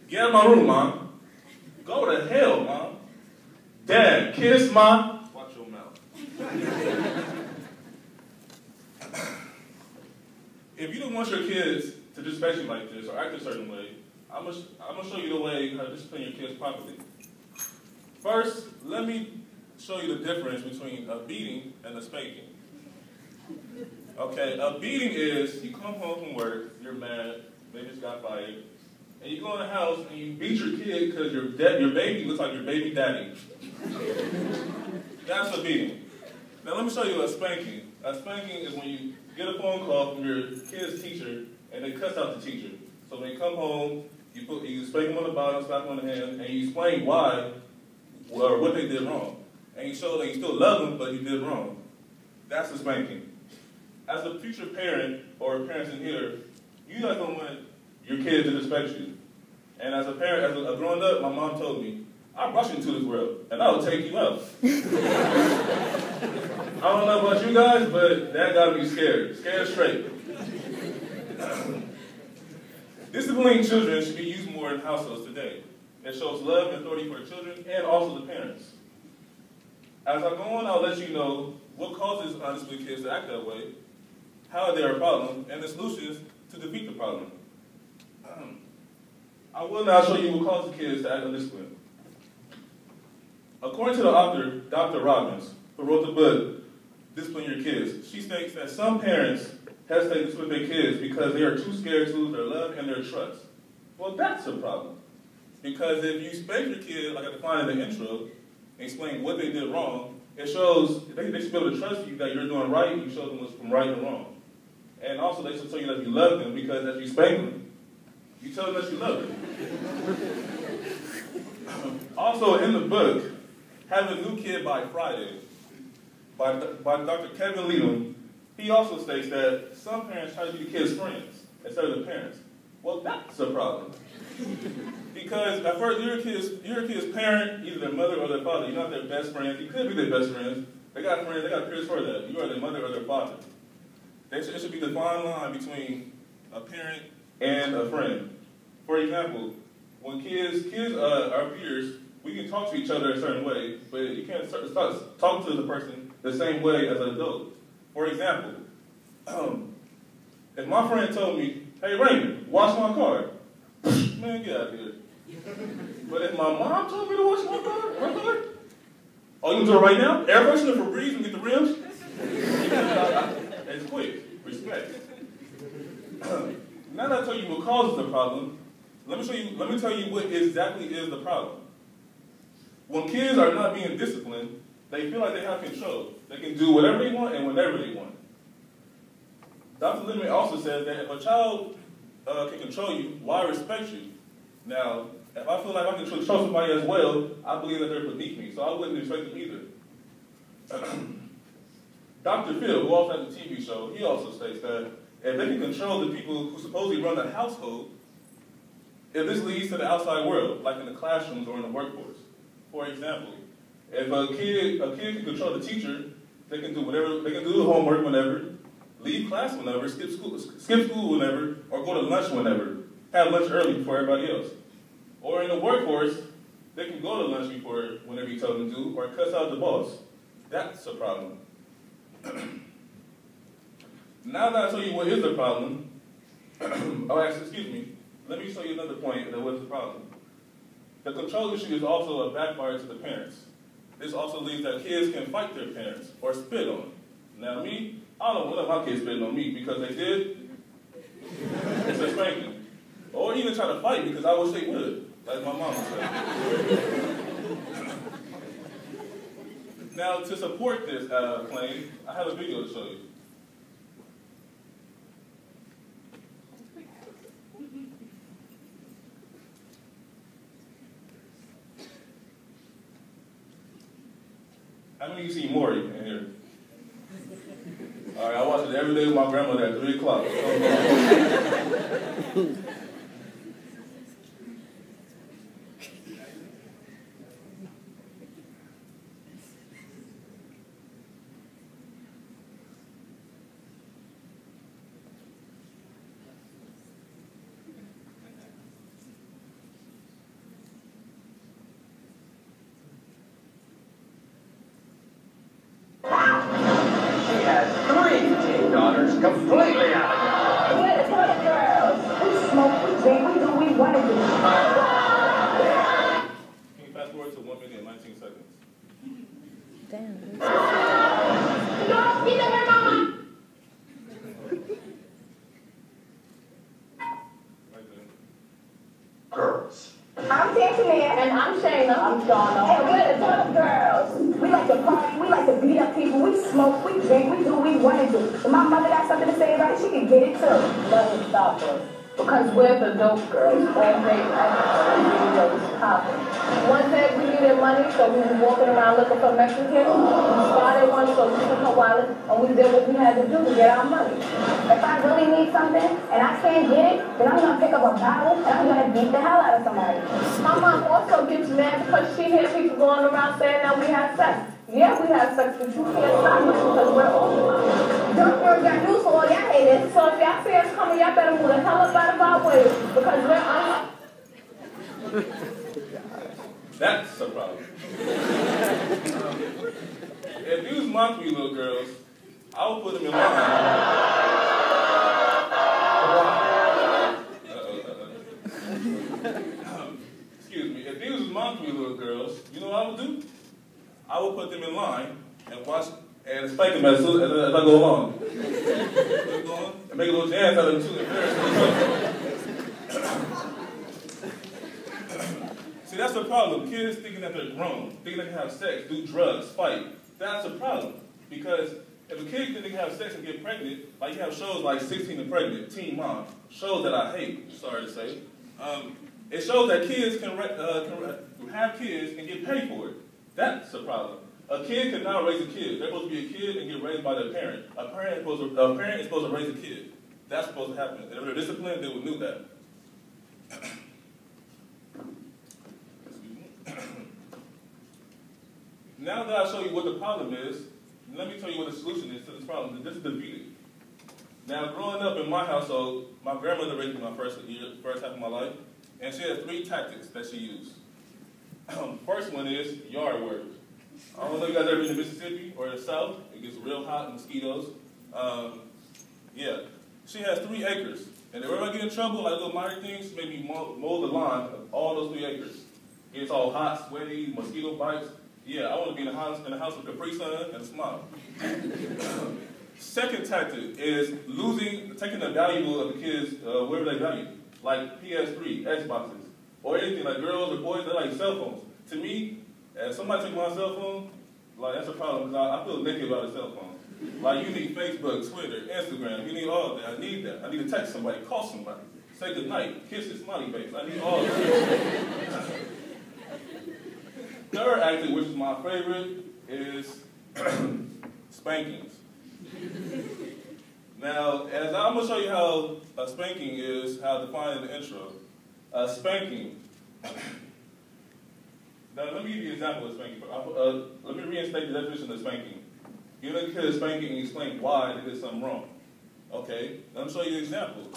Get out of my room, Mom. Go to hell, Mom. Dad, kiss my... Watch your mouth. If you don't want your kids to disrespect you like this or act a certain way, I'm gonna show you the way how to discipline your kids properly. First, let me show you the difference between a beating and a spanking. Okay, a beating is you come home from work, you're mad, maybe just got fired, and you go in the house and you beat your kid because your baby looks like your baby daddy. That's a beating. Now let me show you a spanking. A spanking is when you get a phone call from your kid's teacher and they cuss out the teacher. So when they come home, you spank them on the bottom, slap them on the hand, and you explain why or what they did wrong. And you show that you still love them, but you did wrong. That's a spanking. As a future parent or parents in here, you guys don't want your kids to disrespect you. And as a parent, as a growing up, my mom told me, I brought you into this world, and I will take you out. I don't know about you guys, but that got me scared. Scared straight. Disciplining children should be used more in households today. It shows love and authority for the children and also the parents. As I go on, I'll let you know what causes undisciplined kids to act that way, how they're a problem, and the solutions to defeat the problem. I will now show you what causes kids to act undisciplined. According to the author, Dr. Robbins, who wrote the book, Discipline Your Kids, she states that some parents hesitate to discipline their kids because they are too scared to lose their love and their trust. Well, that's a problem. Because if you spank your kid, like I defined in the intro, and explain what they did wrong, it shows they should be able to trust you that you're doing right, you show them what's from right and wrong. And also they should tell you that you love them because as you spank them, you tell them that you love them. Also in the book, Have a New Kid by Friday, by Dr. Kevin Leadham, he also states that some parents try to be the kids' friends instead of the parents. Well, that's a problem. Because at first, you're a kid's parent, either their mother or their father. You're not their best friends. You could be their best friends. They got friends, they got peers for that. You are their mother or their father. It should be the fine line between a parent and a friend. For example, when kids are peers, we can talk to each other a certain way, but you can't talk to the person the same way as an adult. For example, if my friend told me, hey Raymond, wash my car, man, get out of here. But if my mom told me to wash my car, oh, you can do it right now? Air freshener for Breeze and get the rims? It's quick. Respect. Now that I tell you what causes the problem, let me tell you what exactly is the problem. When kids are not being disciplined, they feel like they have control. They can do whatever they want and whenever they want. Dr. Lindemann also says that if a child can control you, why respect you? Now, if I feel like I can control somebody as well, I believe that they're beneath me, so I wouldn't respect them either. Dr. Phil, who also has a TV show, he also states that if they can control the people who supposedly run the household, if this leads to the outside world, like in the classrooms or in the workforce. For example, if a kid can control the teacher, they can do whatever, they can do the homework whenever, leave class whenever, skip school whenever, or go to lunch whenever, have lunch early before everybody else. Or in the workforce, they can go to lunch before whenever you tell them to do, or cuss out the boss. That's a problem. Now that I tell you what is the problem, let me show you another point that was the problem. The control issue is also a backfire to the parents. This also leads that kids can fight their parents or spit on them. Now me, I don't know one of my kids spitting on me because they did. It's a spanking. Or even try to fight because I wish they would, like my mom said. Now to support this claim, I have a video to show you. How many of you see Maury in here? All right, I watch it every day with my grandmother at 3 o'clock. completely out of control. We're the Turtle Girls. We smoke, we drink, we do what we want to do. Can you fast forward to 1 minute and 19 seconds? Damn. Girls, get the hair, mama. Right there. Girls. I'm Tantamia. And I'm Shayna. I'm Shauna. And we're the Turtle Girls. We like to party, we like to beat up people, we smoke, we drink, we do what we want to do. If my mother got something to say about it, she can get it too. Doesn't stop us. Because we're the dope girls. All day, videos popping. One day we needed money, so we was walking around looking for Mexicans. We started one so we took our wallet, and we did what we had to do to get our money. If I really need something and I can't get it, then I'm gonna pick up a bottle and I'm gonna beat the hell out of somebody. My mom also gets mad because she hears people going around saying that we have sex. Yeah, we have sex, but you can't stop us because we're old. Don't worry, got news for all y'all haters. So if y'all see us coming, y'all better move the hell up out of our way because we're That's a problem. If you was my 3 little girls, I would put them in line. Excuse me. If these was my 3 little girls, you know what I would do? I would put them in line and watch and spank them as I go along. And make a little dance out of them too. See, that's the problem. Kids thinking that they're grown, thinking they can have sex, do drugs, fight. That's a problem. Because if a kid can have sex and get pregnant, like you have shows like 16 and Pregnant, Teen Mom, shows that I hate, sorry to say. It shows that kids can have kids and get paid for it. That's a problem. A kid cannot raise a kid. They're supposed to be a kid and get raised by their parent. A parent is supposed to raise a kid. That's supposed to happen. And if they're disciplined, they would know that. Now that I show you what the problem is, let me tell you what the solution is to this problem. This is defeated. Now, growing up in my household, my grandmother raised me my first half of my life, and she had 3 tactics that she used. First one is yard work. I don't know if you guys ever been to Mississippi or the South. It gets real hot, mosquitoes. Yeah. She has 3 acres. And if I get in trouble, like little minor things, maybe mow the lawn of all those 3 acres. It's all hot, sweaty, mosquito bites. Yeah, I want to be in the house with Capri Sun and a smile. Second tactic is taking the value of the kids wherever they value, like PS3, Xboxes, or anything like girls or boys. They like cell phones. To me, if somebody take my cell phone, like that's a problem because I feel naked about a cell phone. Like you need Facebook, Twitter, Instagram. You need all that. I need that. I need to text somebody, call somebody, say goodnight, kiss the smiley face. I need all that. Third tactic, which is my favorite, is spankings. Now, as I'm going to show you how a spanking is, how defined in the intro. Spanking. Now, let me give you an example of spanking. Let me reinstate the definition of spanking. Give a kid a spanking and explain why they did something wrong. Okay? Let me show you an example.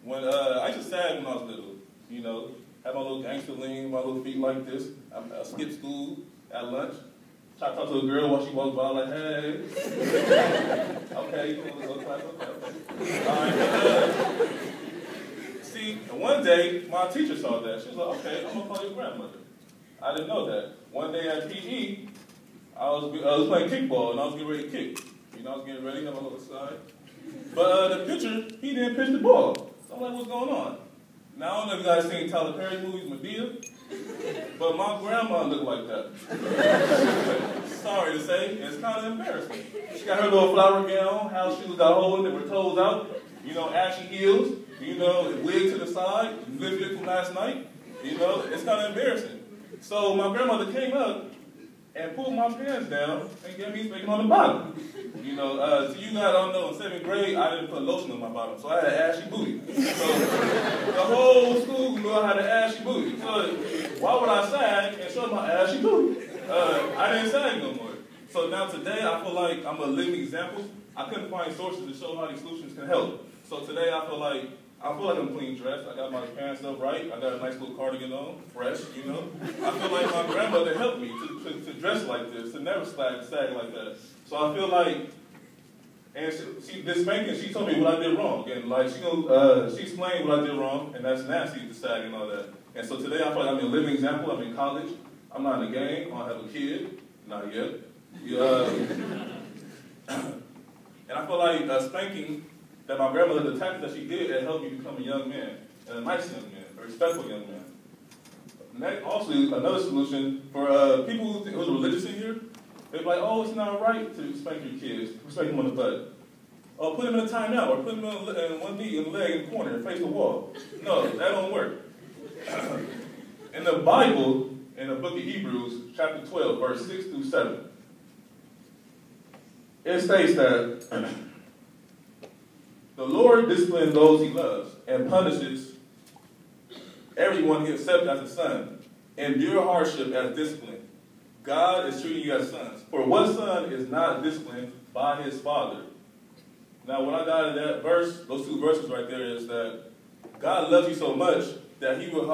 When I used to sag when I was little, you know, have my little gangster lean, my little feet like this. I skip school at lunch. Try to talk to a girl while she walks by, like, hey. Okay, you want to go class? Okay. All right. See, one day, my teacher saw that. She was like, okay, I'm going to call your grandmother. I didn't know that. One day at PE, I was playing kickball, and I was getting ready to kick. You know, I was getting ready, have my little side. But the pitcher, he didn't pitch the ball. So I'm like, what's going on? Now, I don't know if you guys seen Tyler Perry movies, Medea, but my grandma looked like that. Sorry to say, it's kind of embarrassing. She got her little flower gown, house shoes got holes in, her toes out, you know, ashy heels, you know, wig to the side, lifted from last night, you know, it's kind of embarrassing. So my grandmother came up and pulled my pants down and gave me spanking on the bottom. You know, so you guys don't know, in 7th grade, I didn't put lotion on my bottom, so I had an ashy booty. So the whole school knew I had an ashy booty. So why would I sag and show my ashy booty? I didn't sag no more. So now today, I feel like I'm a living example. I couldn't find sources to show how these solutions can help. So today, I feel like I'm clean dressed. I got my pants up right. I got a nice little cardigan on, fresh, you know. I feel like my grandmother helped me to dress like this, to never sag like that. So I feel like And this spanking, she told me what I did wrong. And like, she explained what I did wrong, and that's nasty, the sag and all that. And so today I feel like I'm a living example. I'm in college. I'm not in a gang. I don't have a kid. Not yet. And I feel like spanking that my grandmother, the tactics that she did, it helped me become a young man, and a nice young man, a respectful young man. And that also, another solution for people who's religious in here, they're like, oh, it's not right to spank your kids, spank them on the butt. Oh, put them in a timeout, or put them in one knee in the leg in the corner and face the wall. No, that don't work. In the Bible, in the book of Hebrews, chapter 12, verse 6 through 7, it states that the Lord disciplines those he loves and punishes everyone he accepts as a son. Endure hardship as discipline. God is treating you as sons. For what son is not disciplined by his father? Now, when I got to that verse, those two verses right there, is that God loves you so much that he will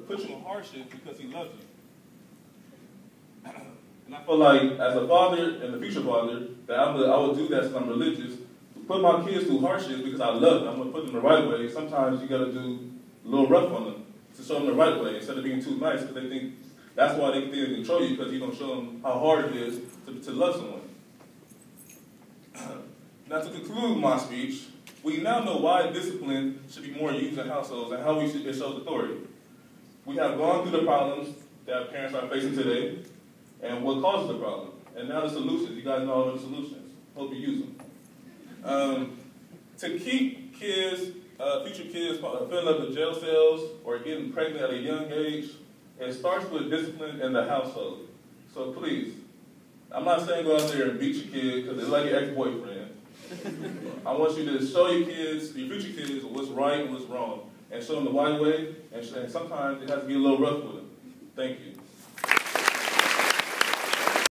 put you in hardship because he loves you. And I feel like, as a father and a future father, that I would do that since I'm religious, put my kids through hardships because I love them. I'm going to put them the right way. Sometimes you got to do a little rough on them to show them the right way instead of being too nice, because they think that's why they think they control you, because you're going to show them how hard it is to love someone. Now, to conclude my speech, we now know why discipline should be more used in households and how it shows authority. We have gone through the problems that parents are facing today and what causes the problem. And now the solutions. You guys know all of the solutions. Hope you use them. To keep kids, future kids, filling up the jail cells or getting pregnant at a young age, it starts with discipline in the household. So please, I'm not saying go out there and beat your kid because it's like your ex-boyfriend. I want you to show your kids, your future kids, what's right and what's wrong, and show them the right way, and sometimes it has to be a little rough with them. Thank you.